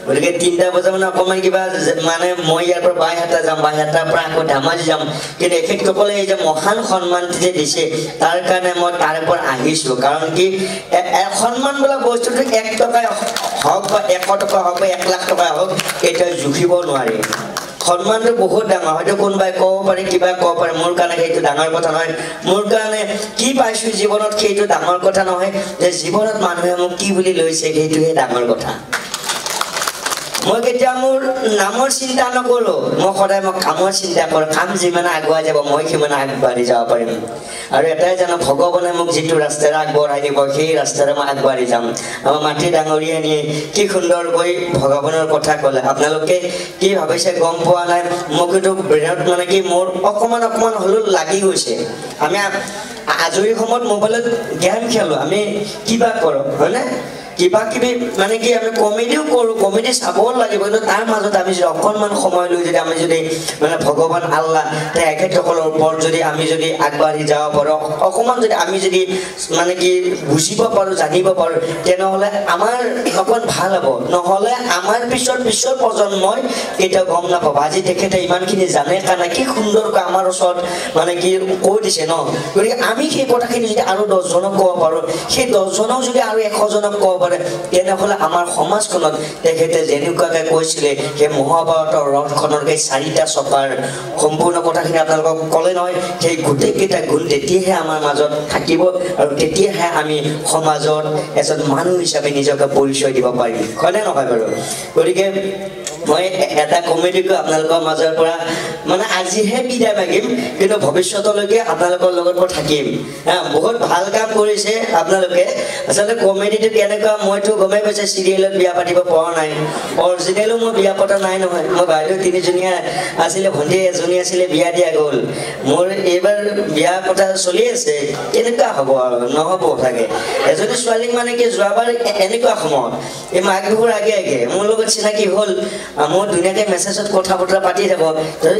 গতিকে 3টা বজা মানে অকমান কিবা মানে মই ইয়াৰ পৰা বাইহাটা যাম বাইহাটাৰ পৰা আকৌ ধেমাজি যাম কিন্তু এখেতসকলে এই যে মহান সন্মান যে দিছে তাৰ কাৰণে মই তাৰ পৰা আহিছো কাৰণ কি সন্মান বোলা বস্তুটো 1 টকা হওক বা 100 টকা হওক বা 1 লাখ টকা হওক এটা জুখিব নোৱাৰে সন্মানটো বহুত ডাঙৰ হয়তো কোনবাই ক'ব পাৰে কিবা ক'ব পাৰে মোৰ কাৰণে সেইটো ডাঙৰ কথা নহয় মোৰ কাৰণে কি পাইছো জীৱনত সেইটো ডাঙৰ কথা নহয় যে জীৱনত মানুহে মোক কি বুলি লৈছে সেইটোহে ডাঙৰ কথা মই কেতিয়া মোৰ নামৰ চিন্তা নকৰো মই সদায় মই কামৰ চিন্তা কৰো কাম যিমান আগুৱাই যাব মই সিমান আগবাঢ়ি যাব পাৰিম আৰু এটাই জানো ভগৱানে মোক যিটো ৰাস্তাৰে আগবঢ়াই দিব সেই ৰাস্তাৰে মই আগবাঢ়ি যাম আমাৰ মাটি ডাঙৰীয়া নিয়ে কি সুন্দৰকৈ ভগৱানৰ কথা ক'লে আপোনালোকে কি ভাবিছে গম পোৱা নাই মোক কিন্তু বিৰাট মানে কি মোৰ অকমান হ'লেও লাগি গৈছে আমি আজৰি সময়ত মোবাইলত গেম খেলো আমি কিবা কৰো হয়নে কিবা কিবি মানে কি আমি কমেডিও কৰো কমেডি চাব লাগিব কিন্তু তাৰ মাজত আমি যদি অকণমান সময় লৈ যদি আমি যদি মানে ভগৱান আল্লাহ তেখেতসকলৰ ওপৰত যদি আমি যদি আগবাঢ়ি যাব পাৰোঁ অকণমান যদি আমি যদি মানে কি বুজিব পাৰোঁ জানিব পাৰোঁ তেনেহ'লে আমাৰ অকণ ভাল হ'ব নহ'লে আমাৰ পিছৰ প্ৰজন্মই কেতিয়াও গম নাপাব আজি তেখেতে ইমানখিনি জানে কাৰণে কি সুন্দৰকৈ আমাৰ ওচৰত মানে কি কৈ দিছে ন গতিকে আমি সেই কথাখিনি যদি আৰু 10জনক ক'ব পাৰোঁ সেই 10জনক যদি আৰু 100জনক ক'ব তেনেহ'লে আমাৰ সমাজখনত তেখেতে যেনেকুৱাকে কৈছিলে সেই মহাভাৰতৰ ৰথখনৰ সেই 4টা চকাৰ সম্পূৰ্ণ কথাখিনি আপোনালোকক ক'লে নহয় সেই গোটেইকেইটা গুণ তেতিয়াহে আমাৰ মাজত থাকিব আৰু তেতিয়াহে আমি সমাজত এজন মানুহ হিচাপে নিজকে পৰিচয় দিব পাৰিম হয়নে নহয় বাৰু গতিকে মই এটা কমেডিকৈ আপোনালোকৰ মাজৰ পৰা মানে আজিহে বিদায় মাগিম কিন্তু ভৱিষ্যতলৈকে আপোনালোকৰ লগত মই থাকিম বহুত ভাল কাম কৰিছে আপোনালোকে আচলতে কমেডিটো কেনেকুৱা মইতো গমেই পাইছে চিৰিয়েলত বিয়া পাতিব পৰা নাই অৰিজিনেলো মই বিয়া পতা নাই নহয় মই বাইদেউ 3জনীয়া আছিলে ভণ্টি এজনী আছিলে বিয়া দিয়া গ'ল মোৰ এইবাৰ বিয়া পতা চলি আছে কেনেকুৱা হ'ব আৰু নহ'ব চাগে এজনী ছোৱালীক মানে কি যোৱাবাৰ এনেকুৱা সময়ত এই মাঘ বিহুৰ আগে মোৰ লগত চিনাকি হ'ল মই ধুনীয়াকৈ মেছেজত কথা বতৰা পাতি থাকোঁ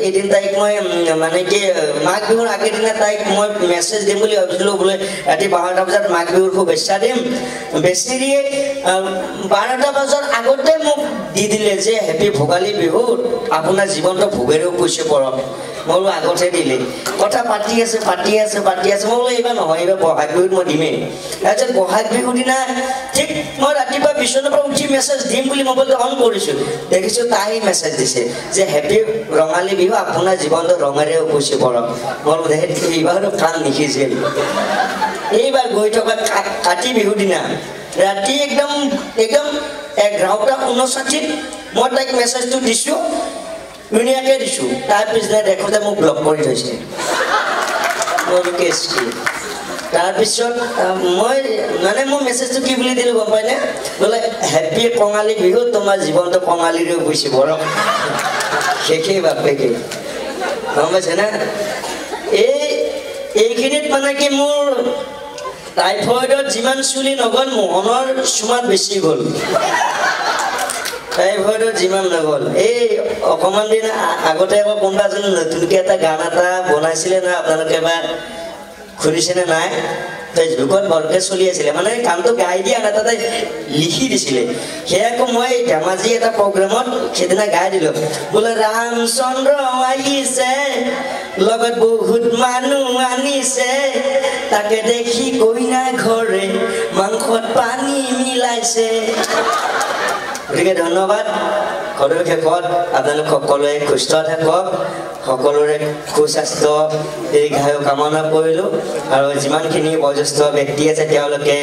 এদিন তাইক মই মানে কি মাঘ বিহুৰ আগেদিনা তাইক মই মেছেজ দিম বুলি ভাবিছিলোঁ বোলে ৰাতি 12টা বজাত মাঘ বিহুৰ শুভেচ্ছা দিম বেছি দিয়ে 12টা বজাৰ আগতে মোক দি দিলে যে হেপী ভোগালী বিহুত আপোনাৰ জীৱনটো ভোগেৰেও কৈছে পৰক মই বোলো আগতে দিলে কথা পাতি আছে মই বোলো এইবাৰ নহয় এইবাৰ বহাগ বিহুত মই দিমেই তাৰপিছত বহাগ বিহুৰ দিনা ঠিক মই ৰাতিপুৱা বিচনাৰ পৰা উঠি মেছেজ দিম বুলি মোবাইলটো অন কৰিছোঁ দেখিছোঁ তাই মেছেজ দিছে যে হেপী ৰঙালী বিহু আপোনাৰ জীৱনটো ৰঙেৰে উপচি পৰক মই বোলো এইবাৰো কাম নিশিছিল এইবাৰ গৈ থকা কাতি বিহুৰ দিনা ৰাতি একদম 11:59 মই তাইক মেছেজটো দিছোঁ ধুনীয়াকৈ দিছোঁ তাৰ পিছদিনা দেখোঁতে মোক ব্লক কৰি থৈছে মোৰ কেছ কি তাৰপিছত মই মানে মোৰ মেছেজটো কি বুলি দিলোঁ গম পাইনে বোলে হেপী কঙালী বিহু তোমাৰ জীৱনটো কঙালীৰে গৈছে বৰক শেষেই বাপেকে গম পাইছেনে এইখিনিত মানে কি মোৰ টাইফয়েডত যিমান চুলি নগ'ল মোহনৰ চুমাত বেছি গ'ল টাইফয়েডত যিমান নগ'ল এই অকণমান দিন আগতে আকৌ কোনোবা এজন নতুনকৈ এটা গান এটা বনাইছিলে নহয় আপোনালোকে এবাৰ শুনিছেনে নাই ফেচবুকত বৰকৈ চলি আছিলে মানে গানটো গাই দিয়া নাই তাতে লিখি দিছিলে সেয়া আকৌ মই ধেমাজি এটা প্ৰগ্ৰামত সেইদিনা গাই দিলোঁ বোলে ৰামচন্দ্ৰ আহিছে লগত বহুত মানুহ আনিছে তাকে দেখি কইনা ঘৰে মাংসত পানী মিলাইছে গতিকে ধন্যবাদ সদৌ শেষত আপোনালোক সকলোৱে সুস্থ থাকক সকলোৰে সুস্বাস্থ্য দীৰ্ঘায়ু কামনা কৰিলোঁ আৰু যিমানখিনি বয়োজ্যেষ্ঠ ব্যক্তি আছে তেওঁলোকে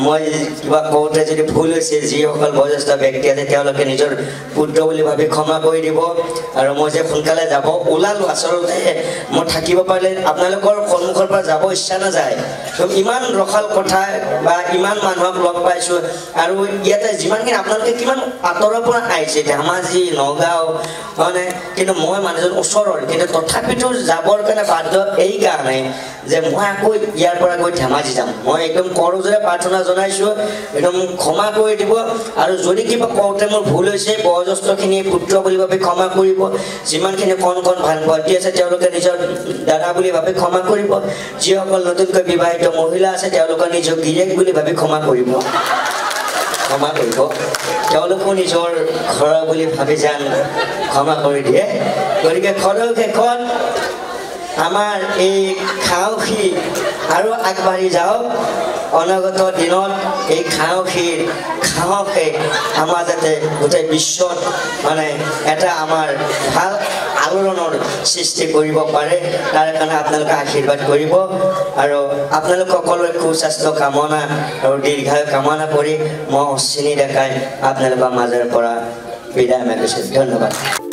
মই কিবা কওঁতে যদি ভুল হৈছে যিসকল বয়োজ্যেষ্ঠ ব্যক্তি আছে তেওঁলোকে নিজৰ পুত্ৰ বুলি ভাবি ক্ষমা কৰি দিব আৰু মই যে সোনকালে যাব ওলালোঁ আচলতে মই থাকিব পাৰিলে আপোনালোকৰ সন্মুখৰ পৰা যাব ইচ্ছা নাযায় ইমান ৰসাল কথা বা ইমান মানুহক লগ পাইছোঁ আৰু ইয়াতে যিমানখিনি আপোনালোকে কিমান আঁতৰৰ পৰা আহিছে ধেমাজি নগাঁও হয়নে কিন্তু মই মানুহজন ওচৰৰ কিন্তু তথাপিতো যাবৰ কাৰণে বাধ্য এইকাৰণে যে মই আকৌ ইয়াৰ পৰা গৈ ধেমাজি যাম মই একদম কৰজোৰে প্ৰাৰ্থনা জনাইছোঁ একদম ক্ষমা কৰি দিব আৰু যদি কিবা কওঁতে মোৰ ভুল হৈছে বয়োজ্যেষ্ঠখিনি পুত্ৰ বুলি ভাবি ক্ষমা কৰিব যিমানখিনি কণ ভাল ভণ্টি আছে তেওঁলোকে নিজৰ দাদা বুলি ভাবি ক্ষমা কৰিব যিসকল নতুনকৈ বিবাহিত মহিলা আছে তেওঁলোকৰ নিজৰ গিৰিয়েক বুলি ভাবি ক্ষমা কৰিব ক্ষমা কৰিব তেওঁলোকো নিজৰ ঘৰৰ বুলি ভাবি যেন ক্ষমা কৰি দিয়ে গতিকে ঘৰৰ শেষত আমাৰ এই খাওঁখি আৰু আগবাঢ়ি যাওক অনাগত দিনত এই খাওঁখিৰ খাওঁখে আমাৰ যাতে গোটেই বিশ্বত মানে এটা আমাৰ ভাল আলোড়নৰ সৃষ্টি কৰিব পাৰে তাৰ কাৰণে আপোনালোকে আশীৰ্বাদ কৰিব আৰু আপোনালোক সকলোৰে সুস্বাস্থ্য কামনা আৰু দীৰ্ঘায়ু কামনা কৰি মই অশ্বিনী ডেকাই আপোনালোকৰ মাজৰ পৰা বিদায় মাগিছোঁ ধন্যবাদ